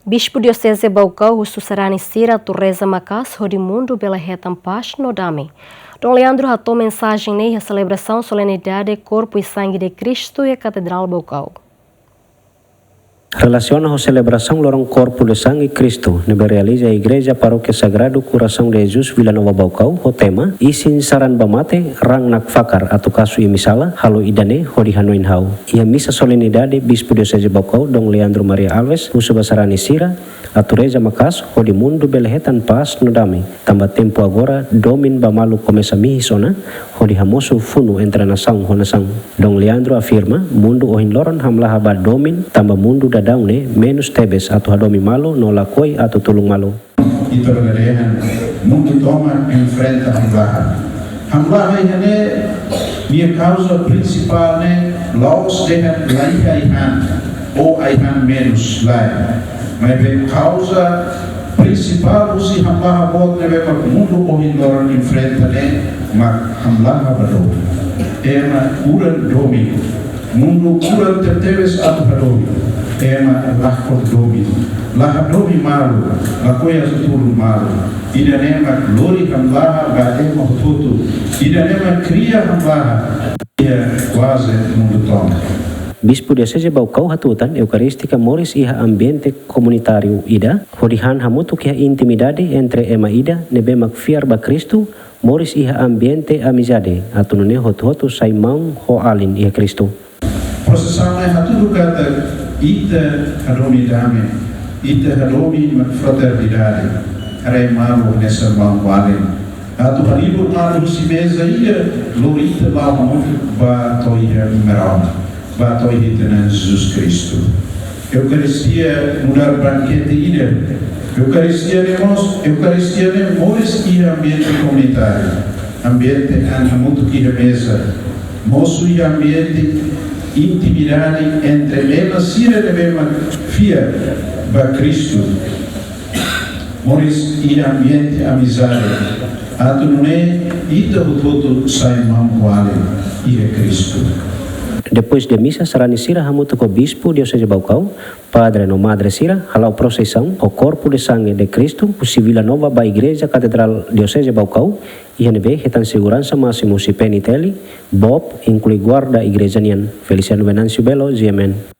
Bispo Diocese Baucau, Susarani Sira, Torreza Macas, Rodimundo, Bela Reta Paz, Nodame. Dom Leandro ratou mensagem na celebração solenidade Corpo e Sangue de Cristo e a Catedral Baucau. Relaciona a celebração lorong Corpo de Sangue Cristo, que realiza a Igreja Paróquia Sagrado Coração de Jesus Vila Nova Baucau, o tema Isin Saran Bamate, Rang Nakfakar, atau Kasu Imisala, Halo Idane, Hodi Hanoin Hau. Ia misa solenidade Bispo Diocese Baucau, Dom Leandro Maria Alves, Usubasarani Sira, Atureza Macas, Rodimundo Belehetan Paz Nodame. Tambah tempo agora, Domin Bamalu Komesa Mihisona, Hodi Hamosu Funu Entra Nasang Honasang. Dom Leandro afirma, Mundo Ohin Loron Hamlaha Ba Domin, tambah Mundo Daune menos tebes atau hadomi malo no lakoi atau tulung malo. Itu adalah mundo toma enfrenta Hamlaha. Hamlaha ini minha causa principal né laos dengan laiha ihan ou ihan menos lai. Mas a causa principal si Hamlaha bot nebe mak mundo ohin loran enfrenta né mak Hamlaha bado. Ema uran domi. Mundo uran tertebes atau hadomi. Ema lahkot domi, domi malu, lakoya suturu malu. Ida nema glori Hamlaha ba ema hututu. Ida nema kriya Hamlaha. Ia quase mundo toma. Bispo Diocese Baucau hatutan Eucarística Moris iha ambiente comunitário ida, hodihan hamutu kia intimidade entre ema ida nebe makfiar ba Cristo, Moris iha ambiente amizade, atunune hotu saimang ho alin iha Cristo. Processame hatutu kata ita hadomi dame, ita hadomi fraternidade, rei malu nessa mão valem. Atu haribu malu si mesa ia, lorita lá muito ba toiha numeral, ba toiha tena Jesus Cristo. Eucaristia mudar banquete ida, Eucaristia nemos ia ambiente comunitário, ambiente anhamutu kia mesa, moço ia ambiente intimidade entre ela sira de mesma fia ba Cristo. Moris e ambiente amizade. Atu não é ita hututu sai mampuale e Cristo. Depois de missa, Sarani Sira hamutu ko Bispo Diocese Baucau, Padre no Madre Sira, halau processão, o Corpo de Sangue de Cristo, o Vila Nova ba Igreja Catedral Diocese Baucau, e NB retan segurança máximo si peniteli, Bob, inclui guarda igreja nian. Feliciano Venancio Belo, GMN.